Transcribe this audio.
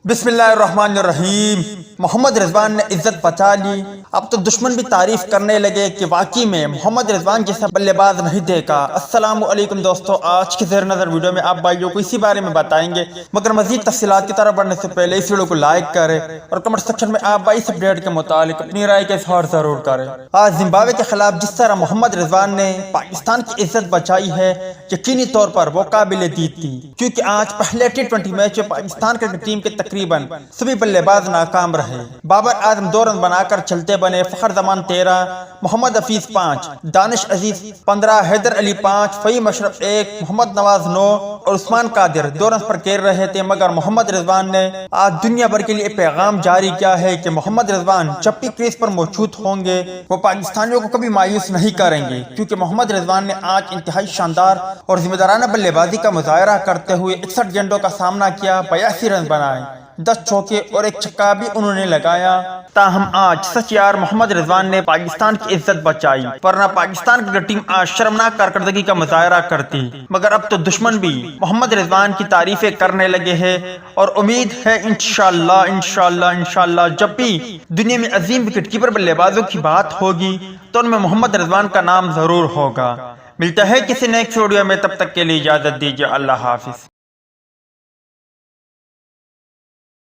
बिस्मिल्लाहिर्रहमानिर्रहीम। मोहम्मद रिजवान ने इज्जत बचा ली। अब तो दुश्मन भी तारीफ करने लगे कि वाकई में मोहम्मद रिजवान जैसा बल्लेबाज नहीं देखा। अस्सलामु अलैकुम दोस्तों, आज की ज़ेर नज़र वीडियो में आप भाइयों को इसी बारे में बताएंगे, मगर मजीद तफसीलात की तरफ बढ़ने से पहले इस वीडियो को लाइक करें और कमेंट सेक्शन में आप भाई इस अपडेट के मुतालिक अपनी राय का इज़हार जरूर करें। आज जिम्बाब्वे के खिलाफ जिस तरह मोहम्मद रिजवान ने पाकिस्तान की इज्जत बचाई है, यकीनी तौर पर वो काबिल दीद थी, क्योंकि आज पहले T20 मैच में पाकिस्तान क्रिकेट टीम के तकरीबन सभी बल्लेबाज नाकाम रहे। बाबर आजम 2 रन बनाकर चलते बने। फखर जमान 13, मोहम्मद हफीज 5, दानिश अजीज 15, हैदर अली 5, फहीम अशरफ 1, मोहम्मद नवाज 9 और उस्मान कादिर 2 रन पर घेर रहे थे। मगर मोहम्मद रिजवान ने आज दुनिया भर के लिए पैगाम जारी किया है कि मोहम्मद रिजवान जब भी क्रीज पर मौजूद होंगे वो पाकिस्तानियों को कभी मायूस नहीं करेंगे, क्योंकि मोहम्मद रिजवान ने आज इंतहाई शानदार और जिम्मेदाराना बल्लेबाजी का मुजाहरा करते हुए 61 गेंदों का सामना किया, 82 रन बनाए, 10 चौके और 1 छक्का भी उन्होंने लगाया। ताहम आज सच यार मोहम्मद रिजवान ने पाकिस्तान की इज्जत बचाई, वरना पाकिस्तान क्रिकेट टीम आज शर्मनाक कारकर्दगी का मुजाहरा करती। मगर अब तो दुश्मन भी मोहम्मद रिजवान की तारीफें करने लगे हैं और उम्मीद है इंशाअल्लाह इंशाअल्लाह इंशाअल्लाह जब भी दुनिया में अजीम विकेट कीपर बल्लेबाजों की बात होगी तो उनमें मोहम्मद रिजवान का नाम जरूर होगा। मिलता है किसी नेक्स्ट वीडियो में, तब तक के लिए इजाजत दीजिए। अल्लाह हाफिज।